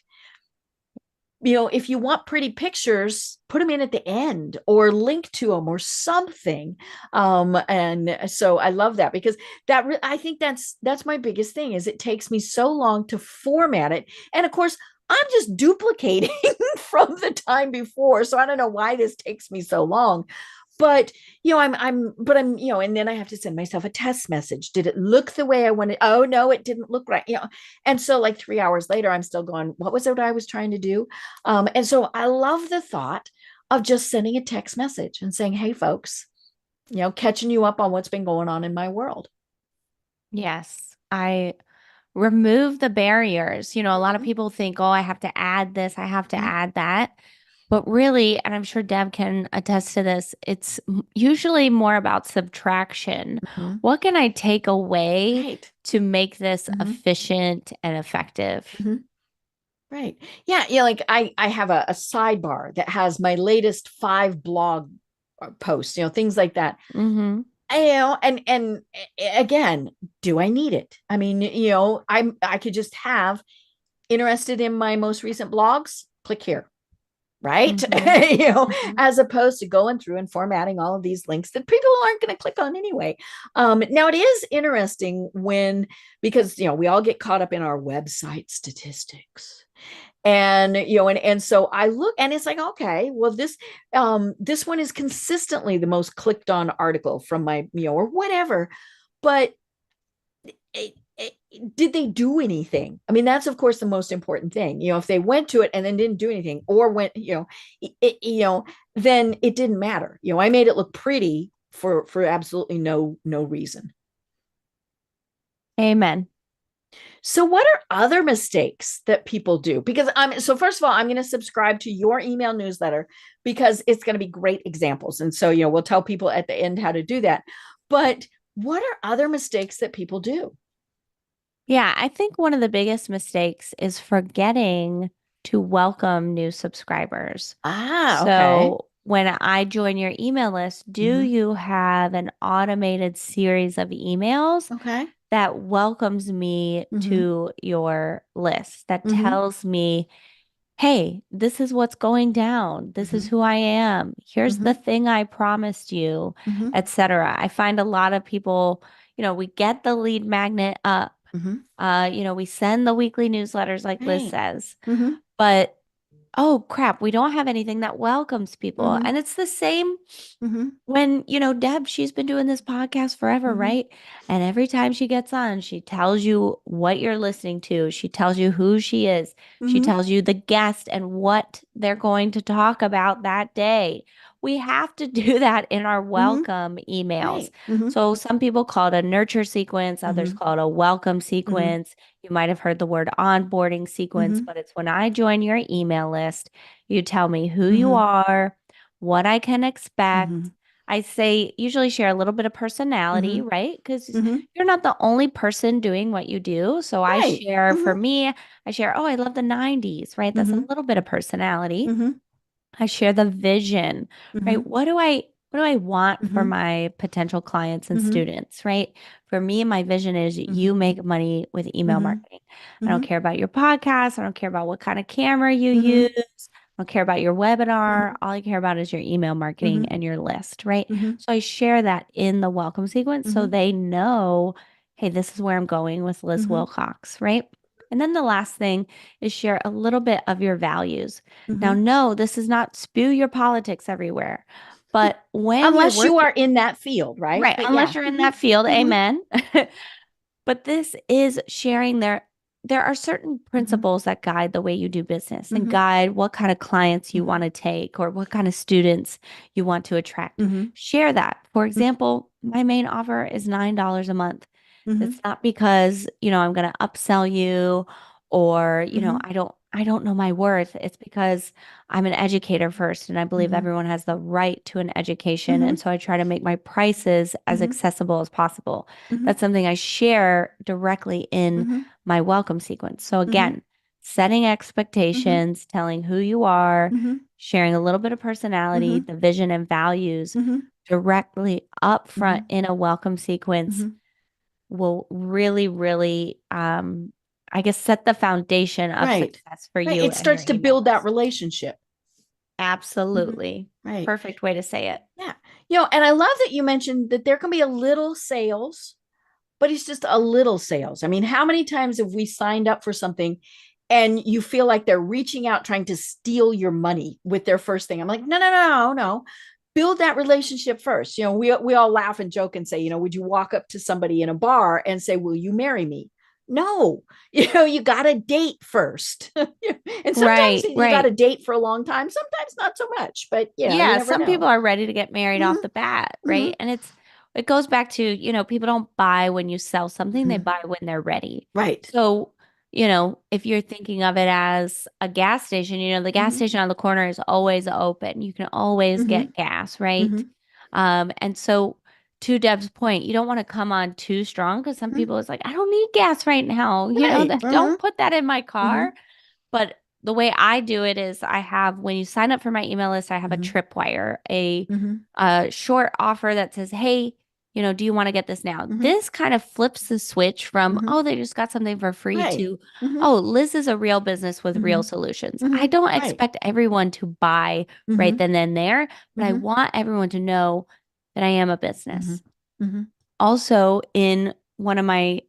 If you want pretty pictures, put them in at the end or link to them or something. And so I love that because I think that's my biggest thing is it takes me so long to format it. And of course, I'm just duplicating from the time before. So I don't know why this takes me so long. But I'm, and then I have to send myself a test message. Did it look the way I wanted? Oh no, it didn't look right. And so like 3 hours later, I'm still going, what was it I was trying to do? And so I love the thought of just sending a text message and saying, hey, folks, catching you up on what's been going on in my world. Yes. I remove the barriers. A lot of people think, oh, I have to add this, I have to add that. But really, and I'm sure Deb can attest to this, it's usually more about subtraction. Mm-hmm. What can I take away Right. to make this Mm-hmm. efficient and effective? Mm-hmm. Right. Yeah. Yeah. Like I have a sidebar that has my latest 5 blog posts, things like that. Mm-hmm. And again, do I need it? I mean, I could just have interested in my most recent blogs, click here, right? Mm-hmm. Mm-hmm. As opposed to going through and formatting all of these links that people aren't going to click on anyway. Now it is interesting because we all get caught up in our website statistics. And so I look and it's like, okay, well, this one is consistently the most clicked on article from my, or whatever. But did they do anything? I mean, that's of course the most important thing. If they went to it and then didn't do anything, or went, then it didn't matter. I made it look pretty for absolutely no reason. Amen. So what are other mistakes that people do? Because first of all, I'm going to subscribe to your email newsletter because it's going to be great examples. And so, we'll tell people at the end how to do that. But what are other mistakes that people do? Yeah, I think one of the biggest mistakes is forgetting to welcome new subscribers. Okay. So when I join your email list, do Mhm. you have an automated series of emails Okay. that welcomes me Mhm. to your list, that Mhm. tells me, hey, this is what's going down. This is Mhm. who I am. Here's the Mhm. thing I promised you, Mhm. etc. I find a lot of people, we get the lead magnet up. Mhm. We send the weekly newsletters like Liz Right. says, Mhm. but oh crap, we don't have anything that welcomes people. Mhm. And it's the same Mhm. when, Deb, she's been doing this podcast forever, Mhm. right? And every time she gets on, she tells you what you're listening to. She tells you who she is. She Mhm. tells you the guest and what they're going to talk about that day. We have to do that in our Mhm. welcome emails. Right. Mhm. So some people call it a nurture sequence, others Mhm. call it a welcome Mhm. sequence. You might have heard the word onboarding sequence, Mhm. but it's when I join your email list, you tell me who you Mhm. are, what I can expect. Mhm. I say usually share a little bit of personality, Mhm. right? Because Mhm. you're not the only person doing what you do. So I Right. share for Mhm. me, I share, oh, I love the 90s, right? That's a Mhm. little bit of personality. Mhm. I share the vision, right? Mhm. What do I want for Mhm. my potential clients and Mhm. students, right? For me, my vision is you Mhm. make money with email Mhm. marketing. I don't Mhm. care about your podcast. I don't care about what kind of camera you use. Mhm. I don't care about your webinar. Mhm. All I care about is your email marketing Mhm. and your list, right? Mhm. So I share that in the welcome sequence so Mhm. they know, hey, this is where I'm going with Liz Mhm. Wilcox, right? And then the last thing is share a little bit of your values. Now, Mhm. no, this is not spew your politics everywhere. But when you're Unless you working, are in that field, right? right, But unless yeah. you're in Mhm. that field, Mhm. amen. But this is sharing there are certain Mhm. principles that guide the way you do business and Mhm. guide what kind of clients you want Mhm. to take or what kind of students you want to attract. Mhm. Share that. For example, my main offer is $9 a month. Mhm. It's not because, I'm going to upsell you or, Mhm. I don't know my worth. It's because I'm an educator first and I believe Mhm. everyone has the right to an education. And Mhm. so I try to make my prices as Mhm. accessible as possible. Mhm. That's something I share directly in Mhm. my welcome sequence. So Mhm. again, setting Mhm. expectations, telling who you are, Mhm. sharing a little bit of personality, Mhm. the vision and values Mhm. directly up front Mhm. in a welcome sequence Mhm. will really, really, I guess, set the foundation of Right. success for Right. you It and your starts to email build that list. relationship. Mhm. Absolutely. Right. Perfect way to say it. Yeah. And I love that you mentioned that there can be a little sales, but it's just a little sales. I mean, how many times have we signed up for something and you feel like they're reaching out trying to steal your money with their first thing? I'm like, no, no, no, no. Build that relationship first. We all laugh and joke and say, would you walk up to somebody in a bar and say, will you marry me? No, you got to date first. And sometimes Right, you got to right. date for a long time, sometimes not so much, but you Yeah, never some people know. are ready to get married off Hmm. the bat, Hmm. right? And it goes back to, people don't buy when you sell something, they Hmm. buy when they're ready. Right. So, if you're thinking of it as a gas station, the gas Hmm. station on the corner is always open. You can always Hmm. get gas, right? Hmm. And so to Deb's point, you don't want to come on too strong because some Hmm. people is like, I don't need gas right now. Right. That don't put that in my Hmm. car. But the way I do it is when you sign up for my email list, I have a Hmm. tripwire, Hmm. a short offer that says, hey, do you want to get this now? Hmm. This kind of flips the switch from, Hmm. oh, they just got something for free Right. to, Hmm. oh, Liz is a real business with Hmm. real solutions. Hmm. I don't Right. expect everyone to buy Hmm. right then and there, but I Hmm. want everyone to know that I am a Hmm. business. Hmm. Also, in one of my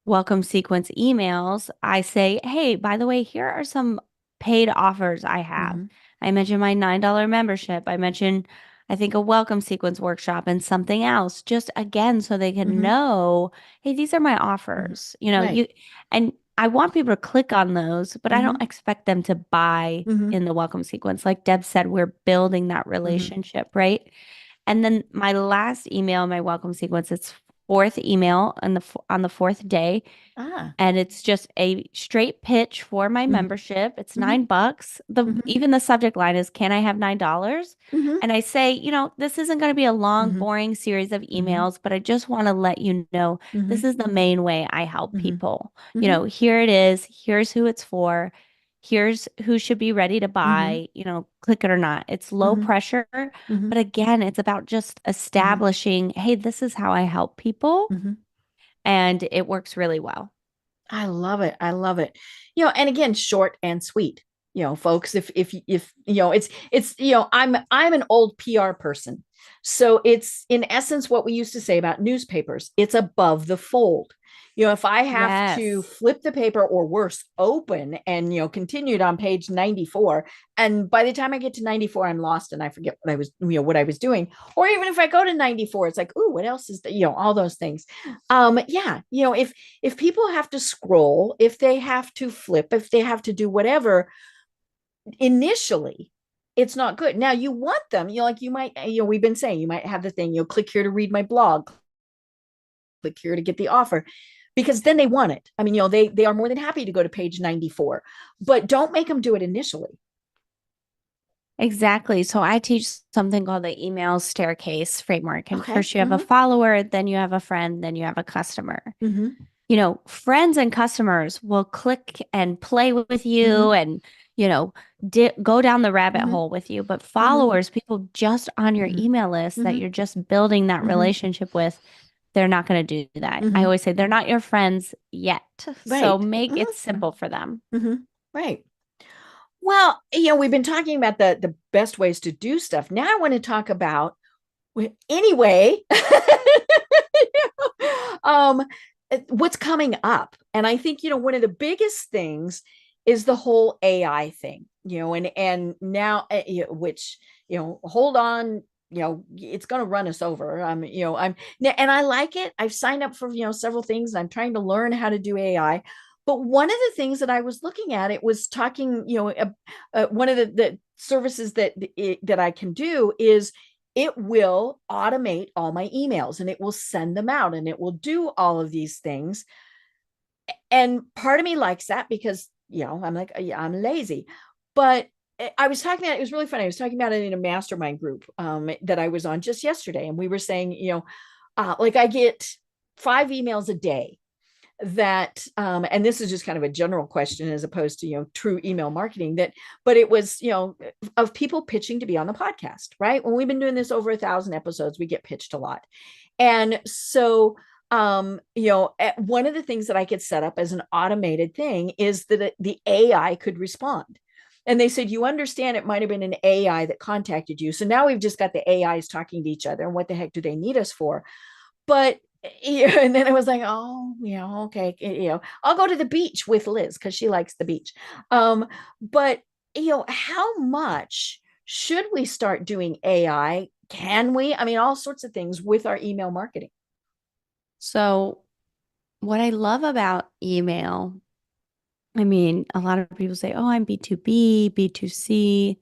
welcome sequence emails, I say, hey, by the way, here are some paid offers I have. Hmm. I mentioned my $9 membership. I mentioned, I think, a welcome sequence workshop and something else, just again, so they can Hmm. know, hey, these are my Hmm. offers. Right. And I want people to click on those, but I don't Hmm. expect them to buy Hmm. in the welcome sequence. Like Deb said, we're building that Hmm. relationship, right? And then my last email, my welcome sequence, it's fourth email on the fourth day, Ah. and it's just a straight pitch for my Hmm. membership. It's Hmm. $9. The Hmm. even the subject line is, can I have $9? Hmm. And I say, this isn't going to be a long, Hmm. boring series of Hmm. emails, but I just want to let you know this Hmm. is the main way I help Hmm. people. Hmm. Here it is. Here's who it's for. Here's who should be ready to Hmm. buy, click it or not. It's low Hmm. pressure, Hmm. but again, it's about just Hmm. establishing, hey, this is how I help people, Hmm. and it works really well. I love it. I love it. And again, short and sweet. Folks, if it's I'm an old PR person. So it's in essence what we used to say about newspapers. It's above the fold. If I have to Yes. flip the paper or worse, open and continued on page 94, and by the time I get to 94, I'm lost and I forget what I was doing. Or even if I go to 94, it's like, ooh, what else is all those things. Yeah, if people have to scroll, if they have to flip, if they have to do whatever initially, it's not good. Now you want them, like you might, we've been saying you might have the thing, click here to read my blog, click here to get the offer, because then they want it. I mean, they are more than happy to go to page 94, but don't make them do it initially. Exactly. So I teach something called the email staircase framework. And Okay. first you have a Mm-hmm. follower, then you have a friend, then you have a customer. Mm-hmm. Friends and customers will click and play with Mm-hmm. you and, you know, go down the rabbit Mm-hmm. hole with you. But Mm-hmm. followers, people just on your Mm-hmm. email list that Mm-hmm. you're just building that Mm-hmm. relationship with, they're not going to do that. I Mm-hmm. always say they're not your friends yet. So Right. make it Mm-hmm. simple for them. Mm-hmm. Right. Well, we've been talking about the best ways to do stuff. Now I want to talk about, anyway, um, what's coming up. And I think, one of the biggest things is the whole AI thing, and now, which, hold on, it's going to run us over. And I like it. I've signed up for, several things, and I'm trying to learn how to do AI. But one of the things that I was looking at, it was talking, one of the services that I can do is it will automate all my emails and it will send them out and it will do all of these things. And part of me likes that because, I'm like, yeah, I'm lazy. But I was talking about it was really funny. I was talking about it in a mastermind group that I was on just yesterday. And we were saying, like I get 5 emails a day that and this is just kind of a general question as opposed to true email marketing, but it was of people pitching to be on the podcast, right? When we've been doing this over 1,000 episodes, we get pitched a lot. And so one of the things that I could set up as an automated thing is that the AI could respond. And they said, you understand it might have been an AI that contacted you, so now we've just got the AIs talking to each other, and what the heck do they need us for? But and then I was like, oh, okay, I'll go to the beach with Liz because she likes the beach. But how much should we start doing AI? Can we? I mean, all sorts of things with our email marketing. So what I love about email, I mean, a lot of people say, oh, I'm B2B, B2C.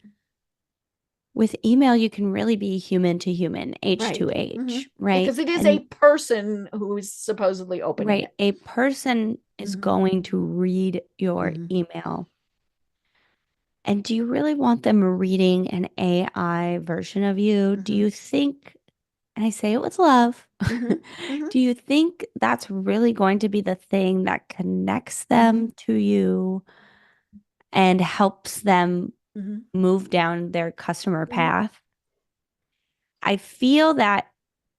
With email, you can really be human to human, H Right. to Mm-hmm. H, right? Because it is a And person who is supposedly opening right, it. a person is Mm-hmm. going to read your Mm-hmm. email. And do you really want them reading an AI version of you? Do Mm-hmm. you think, and I say it with love, Mm-hmm. Mm-hmm. do you think that's really going to be the thing that connects Mm-hmm. them to you and helps them Mm-hmm. move down their customer Mm-hmm. path? I feel that,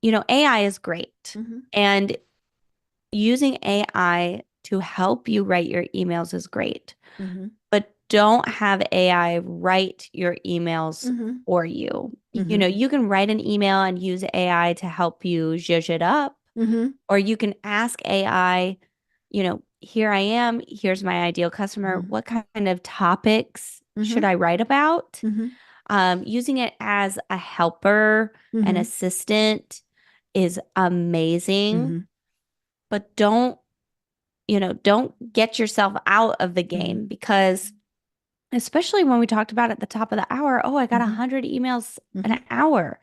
AI is great. Mm-hmm. And using AI to help you write your emails is great. Mm-hmm. But don't have AI write your emails Mm-hmm. for you. Mm-hmm. You can write an email and use AI to help you zhuzh it up, Mm-hmm. or you can ask AI, here I am, here's my ideal customer. Mm-hmm. What kind of topics should Mm-hmm. I write about? Mm-hmm. Using it as a helper, an Mm-hmm. assistant is amazing, Mm-hmm. but don't get yourself out of the Mm-hmm. game because especially when we talked about at the top of the hour, oh, I got Mm-hmm. 100 emails Mm-hmm. an hour.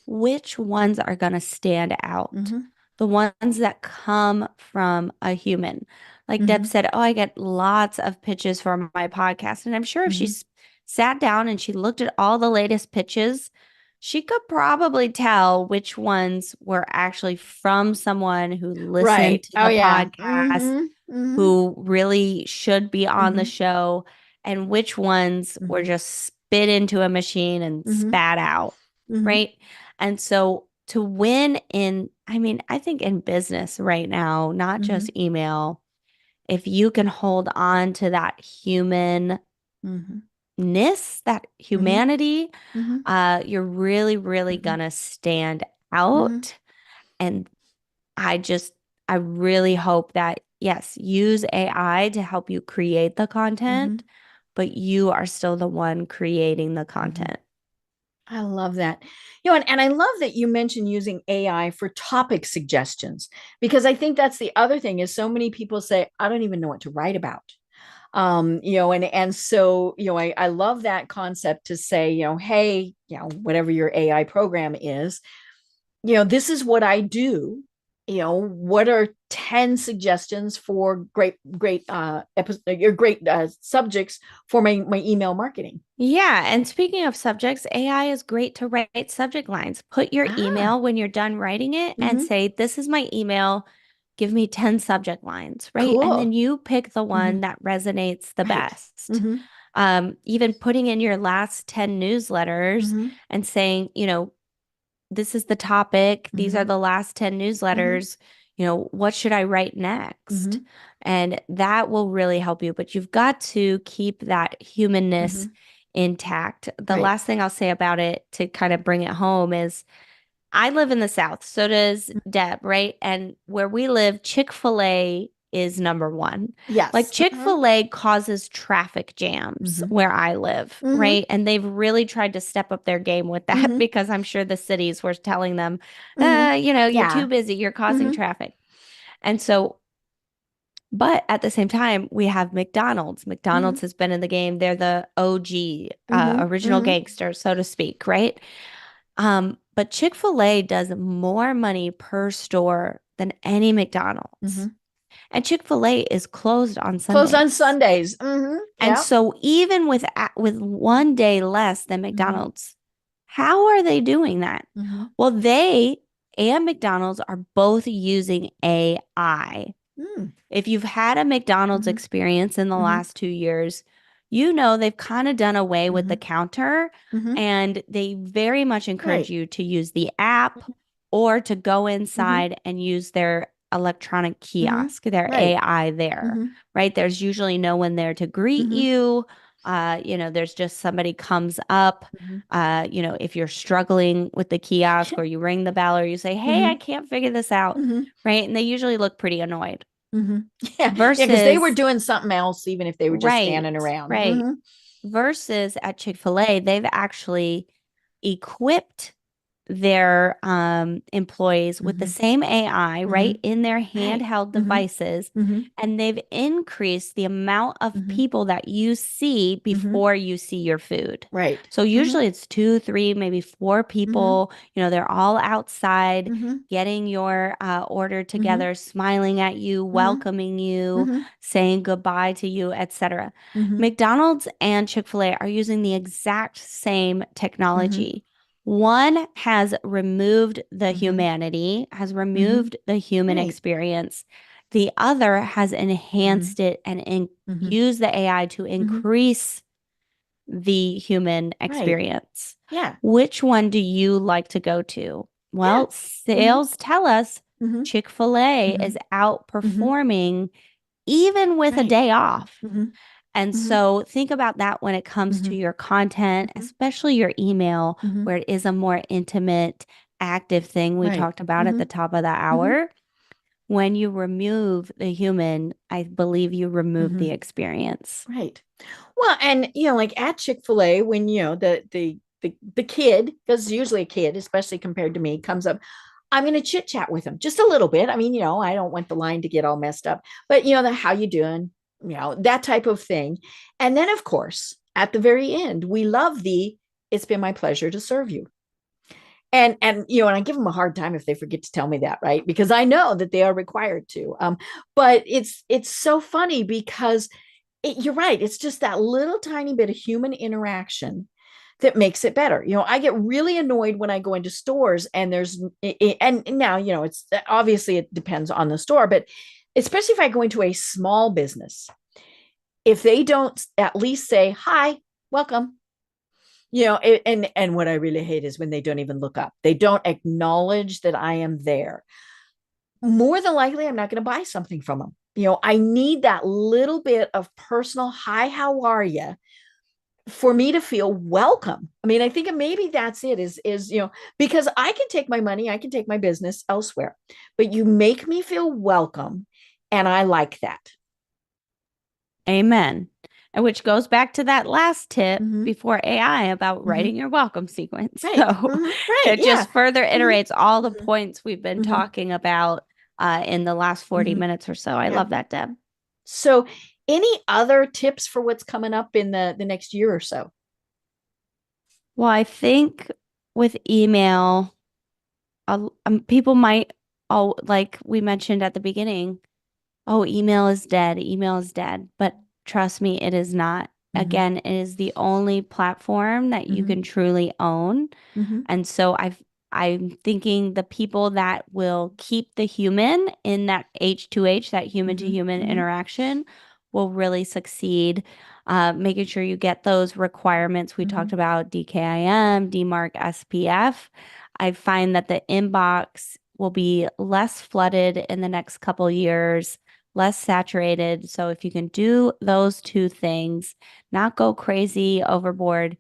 Which ones are going to stand out? Mm-hmm. The ones that come from a human. Like Deb Mm-hmm. said, oh, I get lots of pitches for my podcast. And I'm sure if she Mm-hmm. sat down and she looked at all the latest pitches, she could probably tell which ones were actually from someone who listened Right. to Oh the yeah. podcast, Mm-hmm. Mm-hmm. who really should be on the Mm-hmm. show, and which ones were Mm-hmm. just spit into a machine and Mm-hmm. spat out, Mm-hmm. right? And so to win I mean, I think in business right now, not Mm-hmm. just email, if you can hold on to that humanness, Mm-hmm. that Mm-hmm. humanity, Mm-hmm. you're really, really Mm-hmm. gonna stand Mm-hmm. out. And I just, I really hope that, yes, use AI to help you create the Mm-hmm. content, but you are still the one creating the Mm-hmm. content. I love that. And I love that you mentioned using AI for topic suggestions, because I think that's the other thing is so many people say, I don't even know what to write about. And so, I love that concept to say, hey, whatever your AI program is, this is what I do. What are 10 suggestions for great subjects for my email marketing? Yeah. And speaking of subjects, AI is great to write subject lines. Put your Ah, email when you're done writing it and mm-hmm, say, this is my email. Give me 10 subject lines, right? And then cool. you pick the Mm-hmm, one that resonates the right. best. Mm-hmm, Even putting in your last 10 newsletters mm-hmm, and saying, this is the topic. These are mm-hmm, the last 10 mm-hmm, newsletters. What should I write next? mm-hmm, And that will really help you. But you've got to keep that humanness mm-hmm, intact. The right. last thing I'll say about it to kind of bring it home is I live in the South. So does Deb, right? And where we live, Chick-fil-A is number one. Like Yes. Mm-hmm, Chick-fil-A causes traffic jams mm-hmm, where I live, mm-hmm, right? And they've really tried to step up their game with that mm-hmm, because I'm sure the cities were telling them, mm-hmm. you're too Yeah. busy, you're causing Mm-hmm, traffic. And so, but at the same time, we have McDonald's. mm-hmm, McDonald's has been in the game. They're the OG, mm-hmm, original mm-hmm, gangster, so to speak, right? But Chick-fil-A does more money per store than any mm-hmm. McDonald's. And Chick-fil-A is closed on Closed on Sundays. Sundays. Mm-hmm. And Yeah. so even with one day less than Mm-hmm. McDonald's, how are they doing that? Mm-hmm. Well, they and McDonald's are both using AI. Mm. If you've had a McDonald's Mm-hmm. experience in the Mm-hmm. last 2 years, they've kind of done away with Mm-hmm. the counter Mm-hmm. and they very much encourage Right. you to use the app or to go Mm-hmm. inside and use their electronic Mm-hmm. kiosk, their Right. AI there, Mm-hmm. right? There's usually no one there to greet Mm-hmm. you. There's just somebody comes up. Mm-hmm. If you're struggling with the kiosk or you ring the bell or you say, hey, I Mm-hmm. can't figure this out, Mm-hmm. right? And they usually look pretty annoyed. Mm-hmm. Yeah. Yeah. Because they were Versus, doing something else, even if they were just right, standing around. right. Mm-hmm. Versus at Chick-fil-A, they've actually equipped their employees with the Mhm. same AI, right, Mhm. in their Right. handheld Mhm. devices, Mhm. and they've increased the amount of Mhm. people that you see Mhm. before you see your food. Right. So Mhm. usually it's two, three, maybe four Mhm. people. They're all outside Mhm. getting your order Mhm. together, smiling at you, Mhm. welcoming you, Mhm. saying goodbye to you, etc. Mhm. McDonald's and Chick-fil-A are using the exact same Mhm. technology. One has removed the Mhm. humanity, has Mhm. removed the human Right. experience. The other has Mhm. enhanced it and Mhm. used the AI to Mhm. increase the human Right. experience. Yeah. Which one do you like to go to? Yeah. Well, Mhm. sales tell us Mhm. Chick-fil-A is Mhm. Mhm. outperforming even with a Right. day off. Mhm. And Mhm. so think about that when it comes to Mhm. your content, Mhm. especially your email, Mhm. where it is a more intimate, active thing we Right. talked about at the Mhm. top of the Mhm. hour. When you remove the human, I believe you remove the Mhm. experience. Right. Well, and like at Chick-fil-A, when the kid, because usually a kid, especially compared to me, comes up, I'm going to chit chat with them just a little bit. I mean, I don't want the line to get all messed up, but the how you doing, that type of thing. And then of course, at the very end, we love the it's been my pleasure to serve you. And I give them a hard time if they forget to tell me that, right? Because I know that they are required to. But it's so funny because you're right. It's just that little tiny bit of human interaction that makes it better. I get really annoyed when I go into stores and and now, it's obviously it depends on the store, but especially if I go into a small business, if they don't at least say, hi, welcome, and what I really hate is when they don't even look up, they don't acknowledge that I am there. More than likely, I'm not going to buy something from them. I need that little bit of personal, hi, how are you? For me to feel welcome. I mean, I think maybe that's it is, because I can take my money, I can take my business elsewhere, but you make me feel welcome. And I like that. Amen. And which goes back to that last tip Mm-hmm. before AI about Mm-hmm. writing your welcome sequence. Right. So Mm-hmm. Right. it Yeah. just further iterates all the Mm-hmm. points we've been Mm-hmm. talking about in the last 40 Mm-hmm. minutes or so. I Yeah. love that, Deb. So, any other tips for what's coming up in the next year or so? Well, I think with email, people might, oh, like we mentioned at the beginning, oh, email is dead. Email is dead. But trust me, it is not. Mm-hmm. Again, it is the only platform that you Mm-hmm. can truly own. Mm-hmm. And so I'm thinking the people that will keep the human in that H2H, that human to Mm-hmm. human Mm-hmm. interaction, will really succeed. Making sure you get those requirements we Mm-hmm. talked about, DKIM, DMARC, SPF. I find that the inbox will be less flooded in the next couple years, less saturated. So if you can do those two things, not go crazy overboard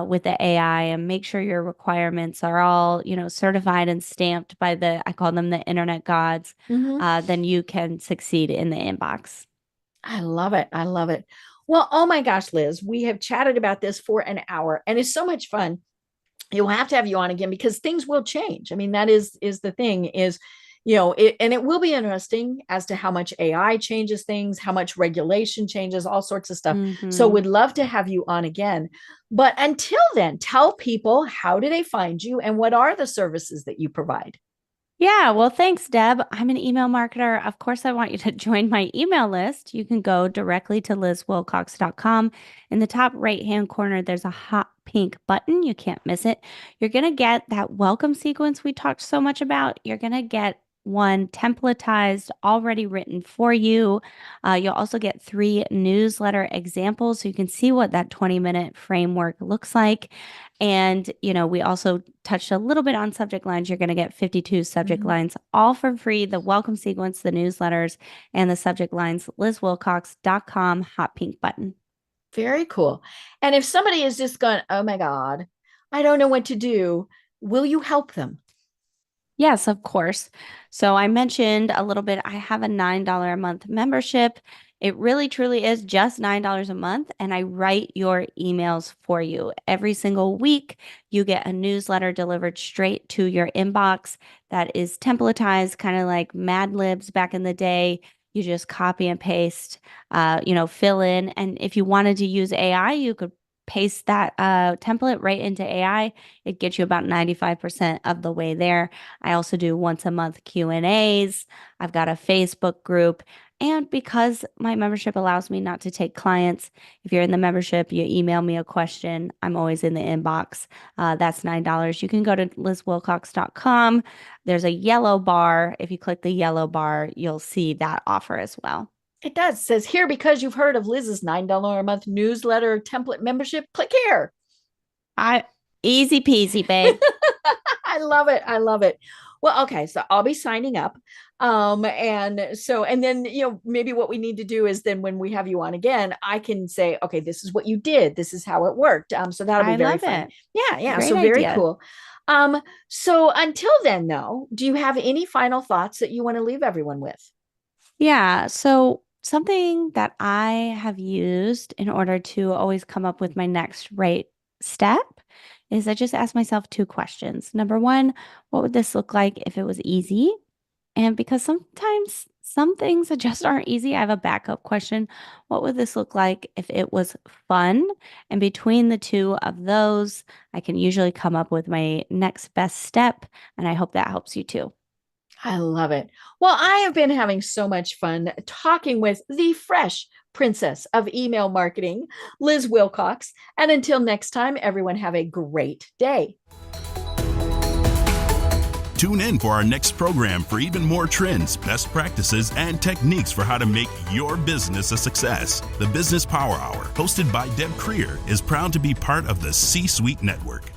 with the AI, and make sure your requirements are all, certified and stamped by I call them the internet gods, Mm-hmm. then you can succeed in the inbox. I love it. I love it. Well, oh my gosh, Liz, we have chatted about this for an hour and it's so much fun. You'll have to have you on again because things will change. I mean, that is the thing is, and it will be interesting as to how much AI changes things, how much regulation changes, all sorts of stuff. So Hmm. we'd love to have you on again. But until then, tell people how do they find you and what are the services that you provide? Yeah, well, thanks, Deb. I'm an email marketer. Of course, I want you to join my email list. You can go directly to lizwilcox.com. In the top right-hand corner, there's a hot pink button. You can't miss it. You're going to get that welcome sequence we talked so much about. You're going to get one templatized, already written for you. You'll also get 3 newsletter examples so you can see what that 20-minute framework looks like. And, we also touched a little bit on subject lines. You're going to get 52 subject Mhm. lines, all for free. The welcome sequence, the newsletters, and the subject lines, lizwilcox.com, hot pink button. Very cool. And if somebody is just going, oh my God, I don't know what to do, will you help them? Yes, of course. So I mentioned a little bit, I have a $9 a month membership. It really truly is just $9 a month, and I write your emails for you. Every single week, you get a newsletter delivered straight to your inbox that is templatized, kind of like Mad Libs back in the day. You just copy and paste, fill in. And if you wanted to use AI, you could paste that template right into AI. It gets you about 95% of the way there. I also do once a month Q&As. I've got a Facebook group. And because my membership allows me not to take clients, if you're in the membership, you email me a question, I'm always in the inbox. That's $9. You can go to lizwilcox.com. There's a yellow bar. If you click the yellow bar, you'll see that offer as well. It does. It says here, because you've heard of Liz's $9 a month newsletter template membership, click here. Easy peasy, babe. I love it. I love it. Well, okay. So I'll be signing up. And then, maybe what we need to do is then when we have you on again, I can say, okay, this is what you did. This is how it worked. So that'll be very fun. Yeah. Yeah. Great so very idea. cool. So until then though, do you have any final thoughts that you want to leave everyone with? Yeah. So something that I have used in order to always come up with my next right step is I just ask myself two questions. Number one, what would this look like if it was easy? And because sometimes some things just aren't easy, I have a backup question. What would this look like if it was fun? And between the two of those, I can usually come up with my next best step. And I hope that helps you too. I love it. Well, I have been having so much fun talking with the fresh princess of email marketing, Liz Wilcox. And until next time, everyone have a great day. Tune in for our next program for even more trends, best practices, and techniques for how to make your business a success. The Business Power Hour, hosted by Deb Creer, is proud to be part of the C-Suite Network.